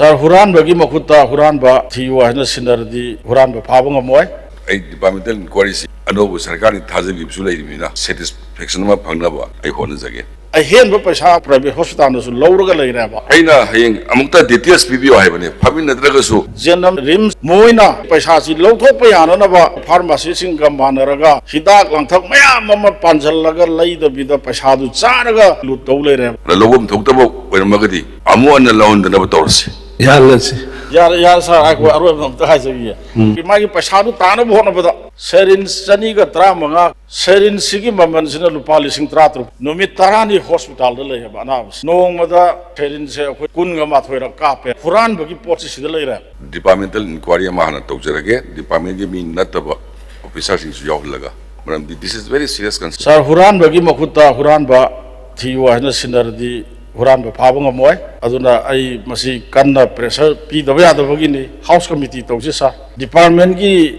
Sar Huran bagi makuta Huran ba thiwa hina sinardi Huran ba phabang amoy. Departmental inquiry anobu sarkari thajabi bisulai mina satisfaction ma phangnaba ai honajage. I hen ba paisa private hospital na su lawraga leira ba. Aina hayeng amukta details pibio haibane phabin nadragasu Jenam rims moina paisa si lawthokpa yana na ba pharmacy sing ga manaraga hidak langthak mayam ma panjallaga leida bida paisa du charaga lut tau leira. logum thoktabo oirmagadi amu an laundana torsi. Yar sir I go aru ta haji ki magi paisa du tana bhona bada serin chani ga tra manga serin sigi maman sina lupa lising tratru numit tarani hospital da lei ba na nong mada serin se khoi kun ga ma thoira ka pe Huran bagi pot si da lei ra Departmental inquiry ma hana tawjarage department ge min nataba officers in yaw laga maram this is very serious concern. Sir Huran bagi makuta Huran ba thiwa hina sinardi Huran ba phabang amoy aduna ai masi kanna pressure pi da ya da bagi ni house committee tawse sa department gi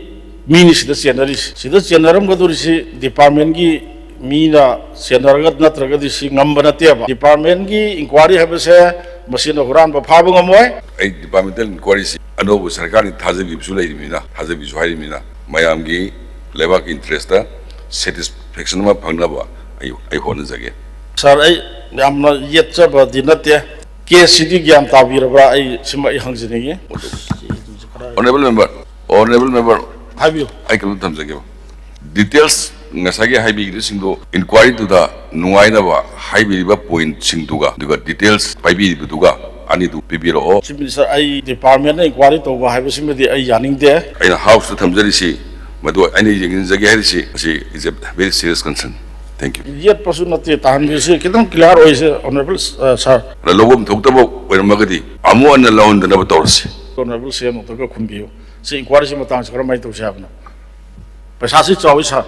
mini sida senaram ga duri si department gi mina senaragat natraga di si ngambana teba department gi inquiry habe se masina Huran ba phabang amoy Departmental inquiry anobu sarkari thajabi bisulai mina thajabi zuhai mina mayam gi lebak interest satisfaction ma phangnaba ai honajage. Sir ai yamna yetcha ba dinate case sidi gyam tabirabra ai sima ai hangjini honorable member habiyo I can tamjage details ngasage haibi singdo inquiry to the nuaina ba haibi ba point singduga duga details paibi duga ani du pibiro chief minister ai department inquiry to ba haibi simdi ai yaning de aina house to tamjari si madu ani jingin jage hari si is a very serious concern. Thank you. Yet personate tahan bisi kitang clear oise honorable sir logum thoktabo oirmagadi amu an laundana torsi. honorable CM to ka khumbiyo si inquiry si matang sakra mai to sabna paisa si chawi sa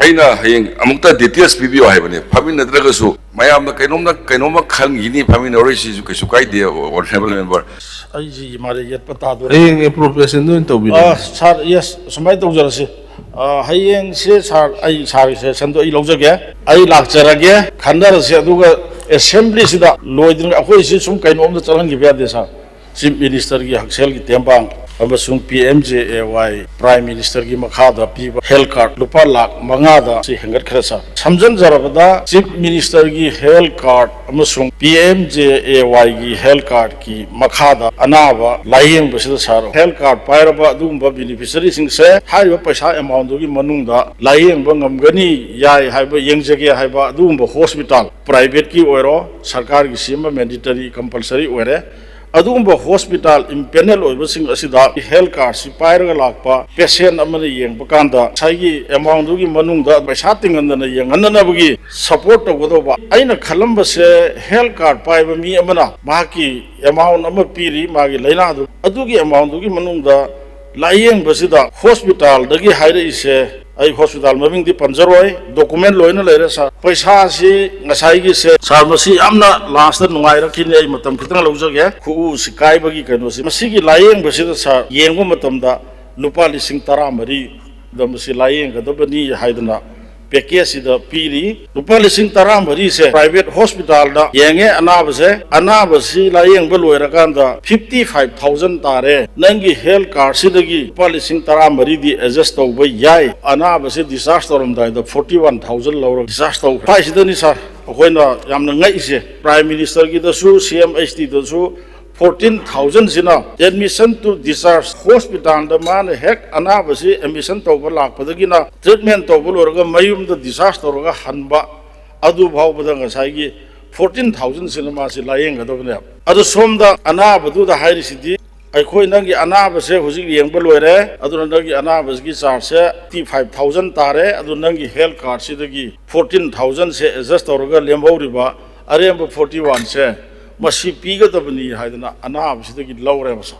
aina hayeng amukta details pibio haibane phabin nadragasu mayam na kainomma khangini phabin orisi su kesu kaide honorable member ai ji mare yet pata do hayeng appropriation do into bi sir yes samai to jarasi hayeng se sir ai sir se sando I lojage ai lakcharage khandar se aduga assembly sida loidin akhoi si sum kainom da chalan gi bya de sa chief minister gi haksel gi tembang amasung PMJAY prime minister gi makhada piba health card lupa lakh mangada si hengat khrasa samjan jarabada chief minister gi health card amasung PMJAY gi health card ki makhada anaba layeng basida saro health card pairaba dumba beneficiary sing se haiba paisa amount gi manungda layeng bangamgani yai haiba yengjage haiba dumba hospital private ki oiro sarkar gi sima mandatory compulsory oire adumba hospital impanel oibasing asida health card si pairaga lakpa patient amana yengba kanda saigi amount dugi manungda paisa tingandana yengandana bugi support togodoba aina khalamba se health card paiba mi amana maki amount ama piri magi laina du adugi amount dugi manungda layeng basida hospital dagi haire ise ai hospital maming di panjaroi document loina leira sa paisa si ngasai gi se pharmacy amna last nungai rakhini ai matam khitang lojage khu sikai bagi kano si masigi layeng basida sa yengbo matam da lupa lising tara mari da masi layeng ga dobani haidana package da piri lupa lising tara mari se private hospital da yenge anabasi layeng baloira kanda 55000 tare nangi health card sidagi lupa lising tara mari di adjust tawba yai anabasi disaster rom da 41000 lawra disaster pai sidani sir akoina yamna ngai se prime minister gi da su CMHT da su 14,000 sina admission to discharge hospital da man hek anabasi admission to balak padagina treatment to bolorga mayum da discharge to ga hanba adu bhaw badanga saigi 14,000 sina ma si layeng ga dobne adu somda anabadu da hairi sidi akhoi nangi anabase hujik yeng bolore adu nangi anabas gi charge 35,000 tare adu nangi health card sidagi 14,000 se adjust to ga lembawriba aremba 41 se masi piga tabani haidana anab sidagi lawre masa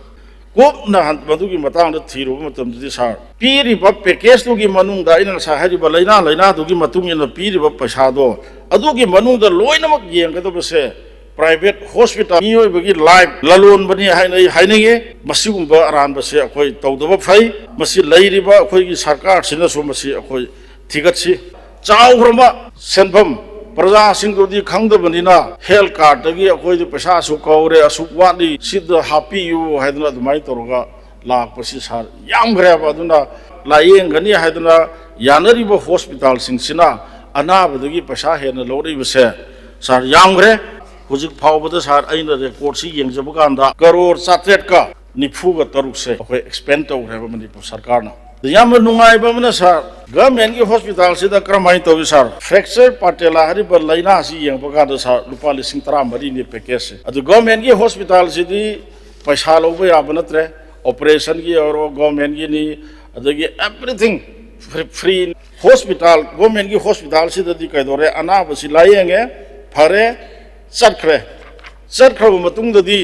ko na bandugi matang da thiru matam di sar piri ba package dugi manung da ina sa haji ba laina dugi matung ina piri ba paisa do adugi manung da loina mak yeng ga base private hospital nioi bagi live lalon bani hainenge masigumba aran base akhoi tawdaba phai masi lairiba akhoi gi sarkar sina so masi akhoi thigatsi chawrama senbam प्रजासिंगदुदी खंगदबनिना health card दगी अखोइदि पैसा सु कौरे असुक वाली सिद हापियु हाइदना दुमाइ तोरगा लाकपसि सार यामग्रे बादुना लायेंगनी हाइदना यानरिबो hospital सिंगसिना अनाबदगी पैसा हेना लौरिबसे सार यामग्रे हुजिक फावबद सार अइना रेकॉर्ड सि येंजबो कांदा करोड़ 7 का निफुगा तरुक से अखोइ एक्सपेंड तौरेबा मणिपुर सरकारना याम नुंगाइबा मना सार गवर्नमेंट की हॉस्पिटल सिदा क्रमाइ तौबि सार फ्रैक्चर पाटेला हरिबा लाइना सि येंबा कांदा सार रुपा 13 नि पैकेज से अदु गवर्नमेंट की हॉस्पिटल सिदी पैसा लौबा याबा नत्रे ऑपरेशन की और गवर्नमेंट की नि अदगी एवरीथिंग फ्री हॉस्पिटल गवर्नमेंट की हॉस्पिटल सिददी कैदोरे अनाबा सि लायेंगे फरे चटख्रब मतुंगददी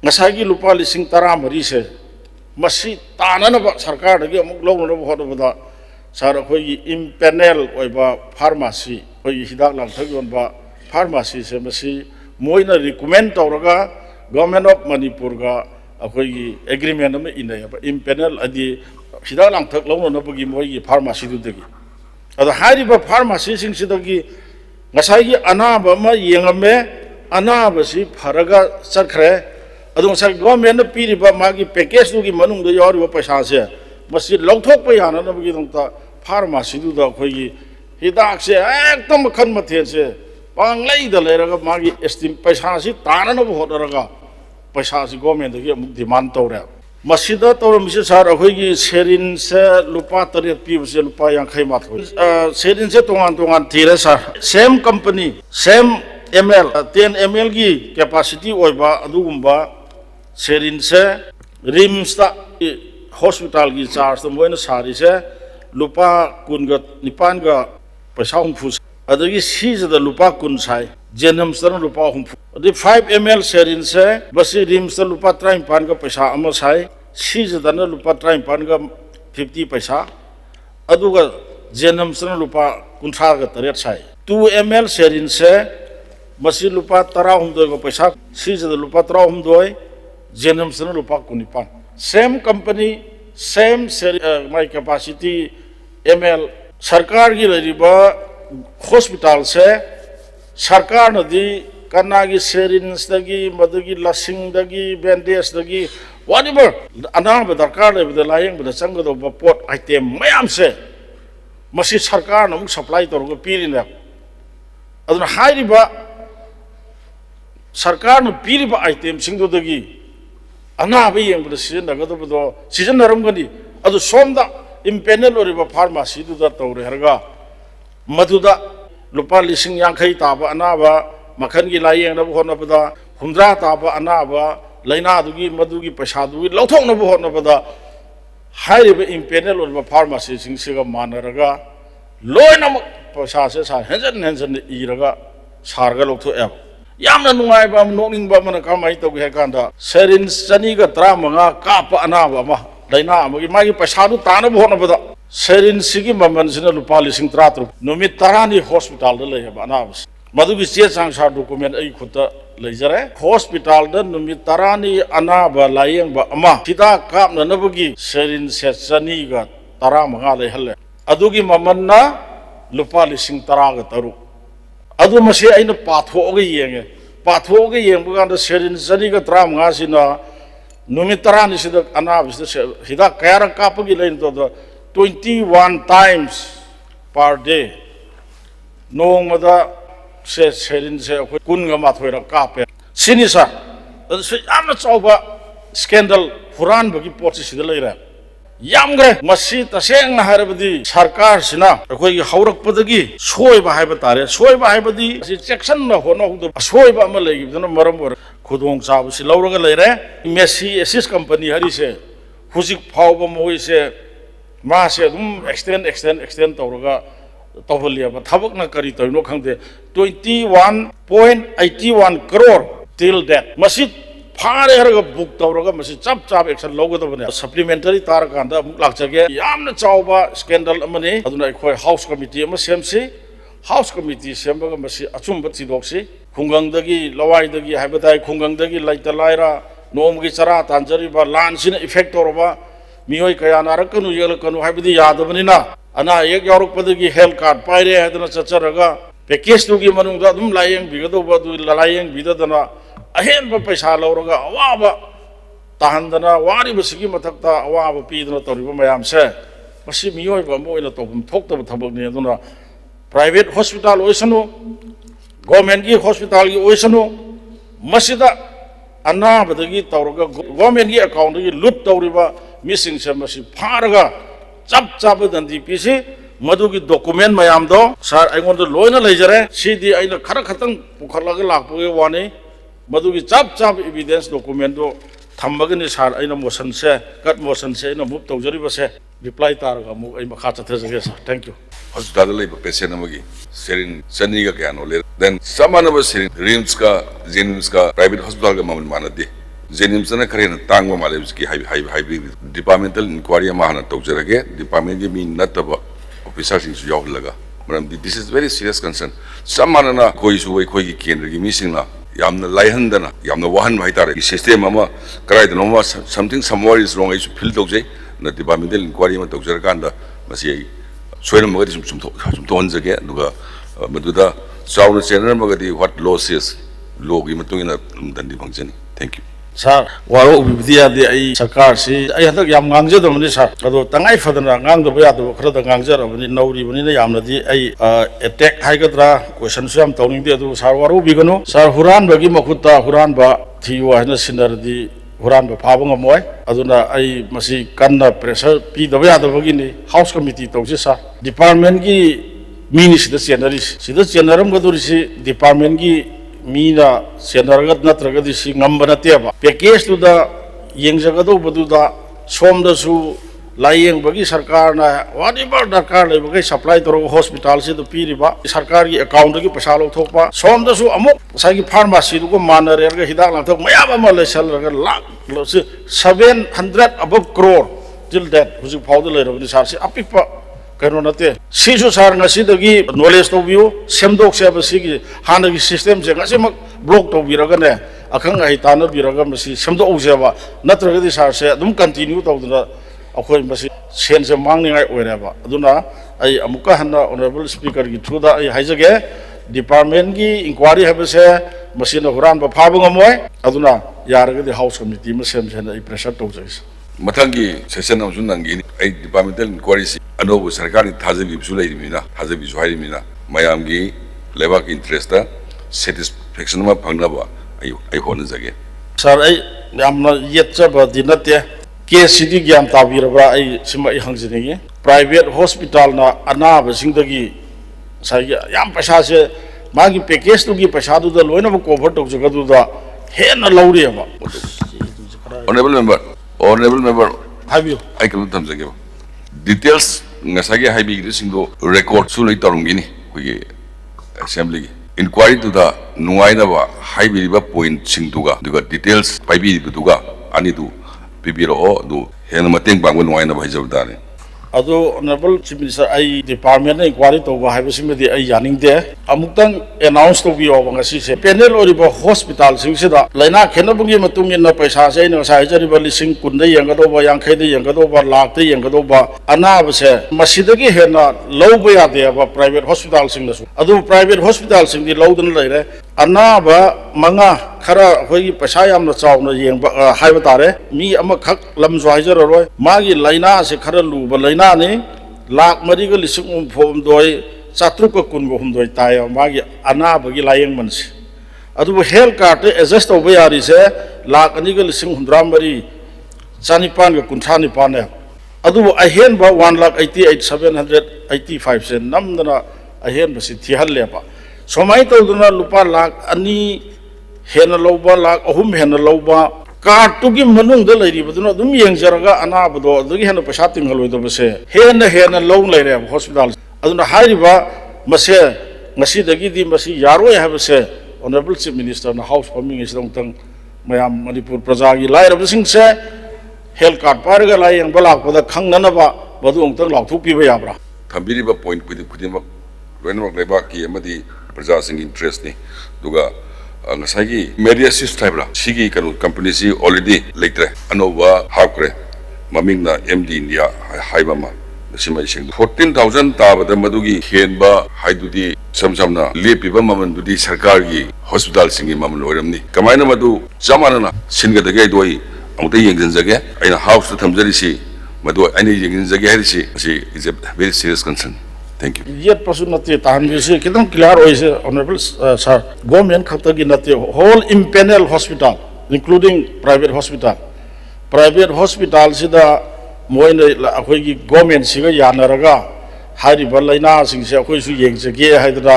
ngसागी lupa 13 से मसी ताननब सरकार दगी अमुक लौनब होदबदा सार अखोई इम्पेनल ओइबा फार्मेसी अखोई हिदाक लांथक योनबा फार्मेसी से मसी मोइना रिकमेंड तौरगा गवर्नमेंट ऑफ मणिपुर का अखोई एग्रीमेंट में इनयबा इम्पेनल अदि हिदाक लांथक लौनबगी मोइगी फार्मेसी दुदगी अदा हारिबा फार्मेसी सिंगसिदगी ngसागी अनाब म येंगमे अनाबसी फरगा चखरे गवर्नमेंट पीरीबा मागी पैकेज दुगी मनुंग यारिबा पैसा से मसी लौथोकपा याननबगी दंता फार्मेसी दुदा अखोई हिदाक से एकदम मखन मथे से पांगलैदा लेरगा मागी एस्टिम पैसा से ताननब होदरगा पैसा से गवर्नमेंट दगी अमुक डिमांड तौरे मसीदा तौरमिसे सार अखोई सेरिन से लुपा 3 पीबसे लुपा 50 माथो सेरिन से तोंगान थीरे सार same company same ml 10 ml की कैपेसिटी ओइबा अदुगुंबा सेरिन से रिम्स हॉस्पिटल की चार्ज तो मोइन सारी से लुपा 19 का पैसा हुंफु अदगी सीजद लुपा 19 साई जेनम्स तन लुपा हुंफु अदि 5 ml सेरिन से बसी रिम्स लुपा 53 का पैसा अम साई सीजद न लुपा 53 का 50 पैसा अदुगा जेनम्स तन लुपा 19 का 3 साई 2 ml सेरिन से मसी लुपा 13 का पैसा सीजद लुपा 13 जेनम्स न लुपा 19 same company same my capacity ml सरकार की लरिबा हॉस्पिटल से सरकार नदी कन्ना की सेरिन्स दगी मदगी लसिंग दगी बैंडेज दगी व्हाटएवर अनाब दरकार लेबद लायंग बद संगदो पोट आइटम मयाम से मसी सरकार न सप्लाई तौरग पीरिने अदुना हाइरिबा सरकार न पीरिबा आइटम सिंगदोदगी अनाब येंबद सिजनगदबदो सिजनरमगनी अदु सोमदा इम्पेनल ओरिबा फार्मेसी दुदा तौरे हरगा मधुदा लुपा 50 ताबा अनाबा मखन की लायेंगनब होनबदा 100 ताबा अनाबा लैनादुगी मधुगी पैसादुगी लौथोंनब होनबदा हाइरिबा इम्पेनल ओरिबा फार्मेसी सिंगसिगा मानरगा लोइनमक पैसा से सा हेंजन इरगा सारगा लौथोएब यामना नुंगाइबा नोनिंगबा मन कमाई तौगे हेकांदा सेरिन्स 235 कापा अनाबा मा लैना अमगी मागी पैसादु तानब होनबदा सेरिन्स की ममन सिना लुपा 13 नुमित 10 नि हॉस्पिटल द लेबा अनाबस मधुगी चे चांगसा डॉक्यूमेंट आई खुद लेजरे हॉस्पिटल द नुमित 10 नि अनाबा लायेंबा अमा हिदा कापननबगी सेरिन से 235 लेहले अदुगी ममन्ना लुपा 13 अदु मसे आइना पाथोगे येंगे पाथोगे सेरिन 235 सिना नुमित 10 नि सिदा अनाबस हिदा कयारा कापगी लेन तो 21 times per day नोंगमदा से सेरिन से अखोई 19 कापे सिनी सा अदु यामना चौबा स्कैंडल हुरानबगी पोट सिदा लेरे यामग्रे मसी तसेंगना हारबदी सरकार सिना अखोई हौरकपदगी सोयबा हाइबा तारे सोयबा हाइबदी सि सेक्शन न होनो सोयबा अमा लेगिबदन मरम ओर खुदोंग चाब सि लौरगा लेरे मेसी एसिस कंपनी हरि से हुजिक फावबा मोइ से मासे अदुम एक्सटेंड तौरगा तौहलियाबा थबकना करी तौनो खंगदे 21.81 करोड़ टिल डेट मसी फारे हरगा बुक तौरगा मसी चप एक्शन लौगदबने सप्लीमेंटरी तार कांदा मुक लाक्चगे यामना चावबा स्कैंडल अमने अदुना अखोय हाउस कमिटी अमा सेमसी हाउस कमिटी सेमबगा मसी अचुंबा थिदोक्सी खुंगंगदगी लवाइदगी हाइबताय खुंगंगदगी लाइता लाइरा नोमगी चरा तांजरीबा लानसिना इफेक्ट तौरबा मियोय कया नारकनु येलकनु हाइबदी यादबनिना अना एक यारुकपदगी हेल्थ कार्ड पाइरे हैदना चचरगा पैकेज की मनुंग लायंग लायंग बीदना अहेंब पैसा लौरगा अवाब ताहंदना वारिबसिगी मथक्ता अवाब पीदना तौरिबा मयाम से मसी मियोइबा मोइना तौफम थोक्तब थबकनि अदुना प्राइवेट हॉस्पिटल ओइसनो गवर्नमेंट की हॉस्पिटल की ओइसनो मसीदा अनाबदगी तौरगा गवर्नमेंट की अकाउंट की लूट तौरिबा मिसिंग से मसी फारगा चप चप दंदी पीसी मधुगी डॉक्यूमेंट मयाम दो सर अगोंद लोइना लेजरे सीदी अइना खरा खतंग पुखलगा लाकपगे वानी मधुगी चप चप एविडेंस डॉक्यूमेंट दो थम्बगनि सर अइना मोशन से कट मोशन से अइना मूव तौजरिबा से रिप्लाई तारगा मु अइ मखा चथजगे सर थैंक यू हॉस्पिटल लेबा पेशेंट अमगी सेरिन सनी का क्या नो ले देन समानब सेरिन रिम्स का जेनिम्स का प्राइवेट हॉस्पिटल का मामला मानदे जेनिम्स ना खरे न तांग माले की हाई डिपार्टमेंटल इंक्वायरी माहना तौजरगे डिपार्टमेंट की मी नतब ऑफिसर सिंह सु यावलगा मरम this is very serious concern समानना कोई सु कोई की केंद्र की मीसिंगना यामना लाइहंदना यामना वाहन भाई तारे सिस्टम अमा कराइदनो something somewhere is wrong is feel तौजे न डिपार्टमेंटल इंक्वायरी मा तौजरकांदा मसी सोयरम मगदी सुम तो हंजगे दुगा मदुदा चाउन चेनर मगदी व्हाट लॉस इज लॉ की मतुंगिना दंदी फंक्शन थैंक यू सर वारो उबिदिया दे आई सरकार से आई हतक याम गांगजदमनि सर अदो तंगाई फदना गांगदब यादब खरदा गांगजरबनि नौरिबनि यामनदि आई अटैक हाइगद्रा क्वेश्चन सु याम तौनिंगदे अदो सर वारो बिगनो सर हुरान बगी मखुता हुरान बा थियो हाना सिनरदि हुरान बा फाबंग मोय अदुना आई मसी कन्ना प्रेशर पी दब यादबगिनि हाउस कमिटी तौसे सर डिपार्टमेंट की मीनि सिदा चेनरम गदुरिसि डिपार्टमेंट की मीना सेनरगत नत्रगदि सि ngamba nateba package tu da yengjagado baduda somda su layeng bagi sarkar na whatever darkar le bagi supply toro hospital se to piriba sarkar ki account ki paisa lo thokpa somda su amuk sai ki pharmacy du ko manare ga hidak lang thok mayam ma le sal ga lakh lo se 700 above crore till that huju phauda le ro ni sar se apikpa करो नते सीसु सार ngasi knowledge तो बियो सेमदोक से बसिगी हानगी system से ngasi मक block तो बिरगने अखंग आई तानो बिरग मसी सेमदोक जेबा नत्रगदि सार से अदुम कंटिन्यू तौदना अखोय मसी सेन से मांगनिङाय ओइरेबा अदुना आई अमुका हन्ना ऑनरेबल स्पीकर की थ्रू दा आई हाइजगे डिपार्टमेंट की इंक्वायरी हबसे मसीना हुरान बा फाबंगमोय अदुना यारगदि हाउस कमिटी म सेम सेन आई प्रेशर तौजैस मथंगी सेशन अमसु नंगी आई डिपार्टमेंटल इंक्वायरी अनोब सरकार थाजबी लेना थाजबी हाईमीना मयामगी लेबाक इंटरेस्ट सेटिस्फेक्शन फंगनब आई होनजगे सर आई येचबदी नते केस ग्यान ताबीरब्रा आई सिम आई हंजनिगे प्राइवेट हॉस्पिटल ना अनाबसिंगदगी याम पैसा से मागी पैकेज तुगी पैसा दुदा लोइनब कवर तौजगदुदा हेन लौरेबा ऑनरेबल मेंबर हाबियो आई कल थमजगे details ngasagi haibigri singdo record su lei tarungini hugi assembly inquiry to the nuaina ba haibiri ba point singduga duga details paibi duga ani du bibiro du hena mateng bang nuaina ba hijabdane ado honorable chief minister ai department na inquiry to ba haibisim de ai yaning de amuktan announce to bi oba ngasi se panel oriba hospital sing sida laina khenabugi matung in na paisa se na sai jari ba lising kun de yang do ba yang khai de yang do ba lakh de yang do ba anab se masidagi hena loba ya de ba private hospital sing nasu adu private hospital sing di lodun laire anaba manga khara hoi paisa yam na chaw na yeng ba haiba tare mi ama khak lam zwai jar roi magi laina se khara lu ba laina ni lakh mari ga lising phom doi chatruk ko kun go hum doi tai magi anaba gi layeng mansi adu health card adjust over yari se lakh ani ga lising hundram mari chanipan ga kunthani pane adu ahen ba 1,88,785 se namdana ahen ba si thihal lepa somai to duna lupa lakh ani hena loba lakh ahum hena loba car तुगी मनुंग the लेरी बदुनो दुम यंगजरगा अना बदो दुगी हेन पैसा तिंगलोय दो बसे हेन लो लेरे hospital अदुना हाइरिबा मसे ngasi dagi di masi yaroi habse honorable chief minister na house forming is dong tang mayam manipur praja gi lai rab sing se health card par ga lai yang balak pada khang na ba badu ong tang lauk thuk pi ba yabra thambiri ba point kudima loinmak leba ki amadi praja sing interest ni duga ngasagi mediasis type la sigi kanu company si already later anova hakre maming na md india haibama 14,000 ताबदा मदुगी हेनबा हाइदुदी समसमना लेपिबा ममनदुदी सरकार की hospital सिंगी ममन ओइरमनी कमायना मदु जमानना सिनगदगे दोई अमुते येंगजनजगे आइना house the थमजरिसी मदु आइना येंगजनजगे हरिसी is a very serious concern thank you ये पसुनते तानबिसे किदम क्लियर होइसे ऑनरेबल सर गवर्नमेंट खतगी नते whole empanel hospital including private hospital सिदा मोइने अखोगी गवर्नमेंट सिगा यानरगा हारिबा लाइना सिंसे अखोइसु येंगजगे हाइदरा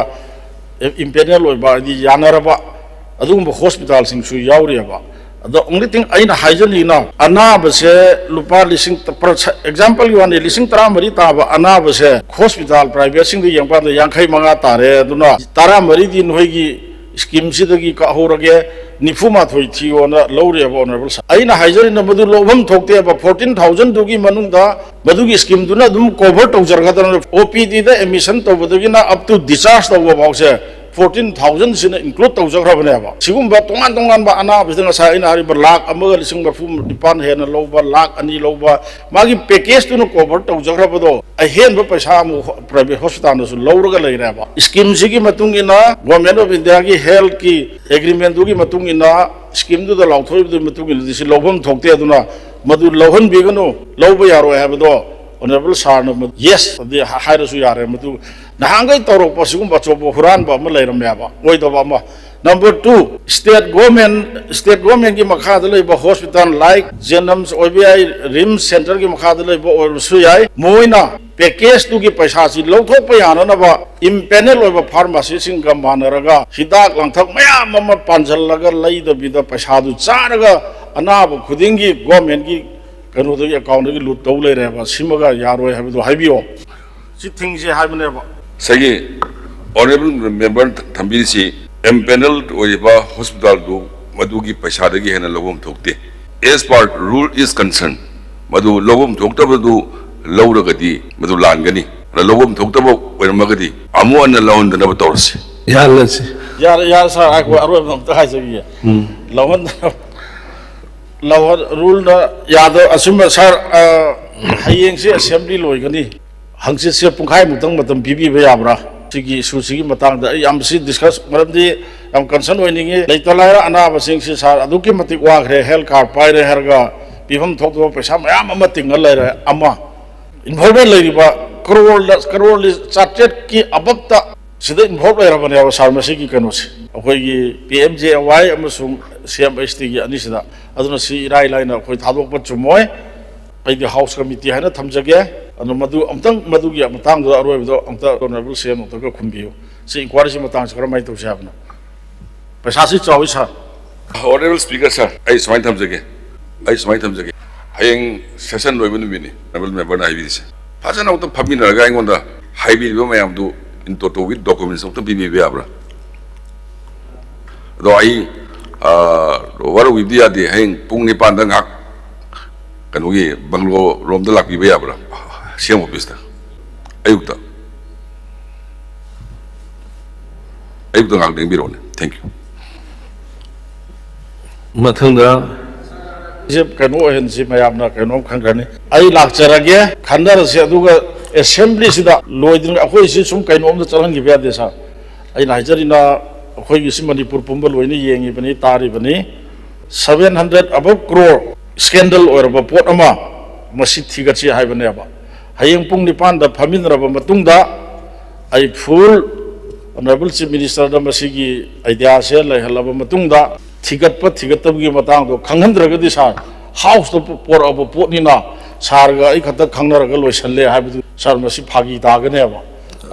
इम्पेनल ओइबा यानरबा अदुगुम्बा हॉस्पिटल सिंसु यावरिबा the only thing aina haijani na anaba se lupa lising example you ane lising tara mari ta ba anaba se hospital private sing di yang pa da yang khai manga tare aduna tara mari di noi gi scheme si da gi ka horage nifuma thoi thi ona lowre ba honorable aina haijani na madu lobam thokte ba 14,000 du gi manung da madu gi scheme du na dum cover to jar ga da OPD da emission to bodu gi na up to discharge to ba se 14,000 sin include to jar ba ne ba sigum ba tongan ba ana bisna sa ina hari ba lakh amaga lising ba fum dipan he na lo ba lakh ani lo ba magi package tu no cover to jar ba do a hen ba paisa mu private hospital no su lo ga lai ra ba scheme si gi matung ina government of india gi health ki agreement du gi matung ina scheme du da law thoi du matung ina si lobam thokte aduna madu lohan bi gano lo ba yaro ha ba do honorable sir no yes the higher su yare madu nahangai torok pasigum ba chobo huran ba ma leiram ya ba oi do ba ma number 2 state government ki makha da lei ba hospital like Jennings OBI RIMS center ki makha da lei ba or su yai moina package tu ki paisa si lo thok pa yana na ba impanel oi ba pharmacy sing ga manaraga hidak langthak mayam ma panjal laga lei da bi da paisa du charaga anaba khudingi government ki kanu do account ki lut to le re ba simaga yaro ha do haibiyo si thing se haibne ba सही honourable member थम्बीसी empanel ओइबा hospital दो मदुगी पैसा दगी हेना लोगम थोकते as part rule is concern मदु लोगम थोकतबदु लौरगदी मदु लानगनी लोगम थोकतब ओइरमगदी अमु अन लौंदनब तौरसी यालसी यार सर आको अरो त हाइसगी लवन रूल न याद असुम सर हयेंग से असेंबली लोइगनी हंगसे से पुंखाई मुतंग मतम पीबी याब्रा सिगी सुसिगी मतंग दा याम सि डिस्कस मरमदी याम कंसर्न ओइनिगे लेतलायरा अनाब सिंग से सार अदुकी मतिक वाखरे हेल्थ कार्ड पाइरे हरगा पिफम थोकतो पैसा मयाम अमा तिंगल लेरे अमा इन्वॉल्वमेंट लेरिबा करोड़ चार्टेड की अबक्ता सिदा इन्वॉल्व लेरबने अब सारमसी की कनोसे अखोइगी PMJY अमसुंग CMHT की अनिसिदा अदुना सि इराई लाइन अखोइ थादोक चुमोय अइदि हाउस कमिटी हाना थमजगे अनु मधु अमतंग मधुगी मतंग दो अरोइबदो अमता ऑनरेबल सीएम तो खुंबियो से इंक्वायरी से मतंग करमाय तो साबना पैसा से चावि sir honourable speaker sir I समाय थमजगे हयेंग सेशन लोइबनु बिनी ऑनरेबल मेंबर नाइबि से फाजना उत फमिनरगा इंगोंदा हाइबिबो मयामदु इन टोटो विथ डॉक्यूमेंट्स उत बिबि याब्रा दो आई वारो विदिया दे हयेंग पुंग निपान दा ngak कनुगी बंगलो रोम दा लाकबिबे याब्रा सीएम ऑफिस दा Ayukta ngak deng birone thank you मथंगदा जे कनो हेन से मयामना कनो खंगरने आई लाक्चरगे खंदर से अदुगा असेंबली सिदा लोइदिन अखोइ सि सुम कइनोम द चलंगि बेदे सा आई नाइजरिना अखोइ गिसि मणिपुर पुंबल लोइनि येंगि बनि तारि बनि 700 above crore scandal or pot ama masi thigati haibane ba hayeng pung nipan da phamin raba matungda ai full honorable chief minister da masigi idea se lai halaba matungda thigattabgi matang do khanghandragadi sar house to por abo pot ni na sar ga ai khata khangnaraga loisalle haibu sar masi phagi dagane ba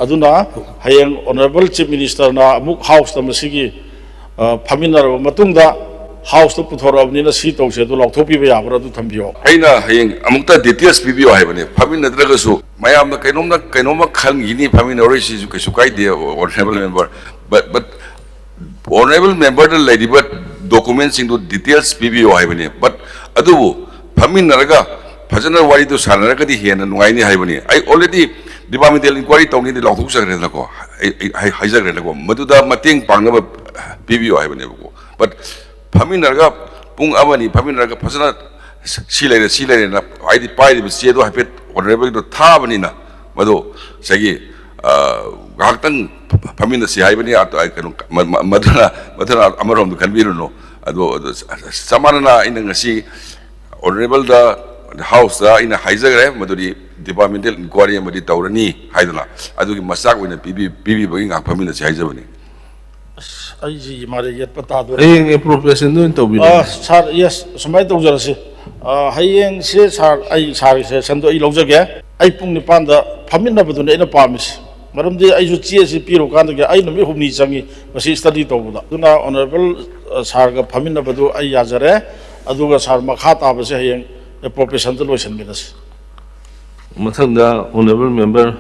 aduna hayeng honorable chief minister na amuk house da masigi phamin raba matungda house तो पुथोरबनिना सी तौसे तो लौथोपीबे याबरा तो थंबियो आइना हयेंग अमुक्ता details पिबियो हाइबने फामिन नद्रगसु मयामना कैनोमा खंगिनी फामिन ओरिसि कैसु काइदे honourable member but honourable member the लेडीबा डॉक्यूमेंट्स इन डिटेल्स पिबियो हाइबने बट अदुबु फामिन नरगा फजना वारी तो सानरगदि हेना नुगाइनि हाइबने आई ऑलरेडी डिपार्टमेंटल इंक्वायरी तौनि दि लौथोक सगरेनको हाइजगरेनको मदुदा मतेंग पांगबा पिबियो हाइबने बट फमिनरगा पुंग अमनी फमिनरगा फसना सिलेरे ना आइदि पाइदि सेदो हाइपेट ऑनरेबल दो थाबनिना मधु सही गाहतंग फमिन से हाइबनी आतो आई कनु मधुना अमरोम खनबिरुनो अदो समानना इन ngasi honorable the house da ina haizagre maduri departmental inquiry amadi tawrani haidana adugi masak wina bibi bagi ngak famina se haizabani ai ji mare yet pata do Ayeng appropriation doon tawbi. sar yes samai tawjarase hayeng se sar ai sar se sando ai lojage ai pung ni panda phamina badune ina pamis maramdi ai ju chi si piro kan ge ai numi humni changi masi study tawbuda duna honorable sar ga phamina badu ai yajare aduga sar makha ta base hayeng appropriation to loisan midas. Mathangda honorable member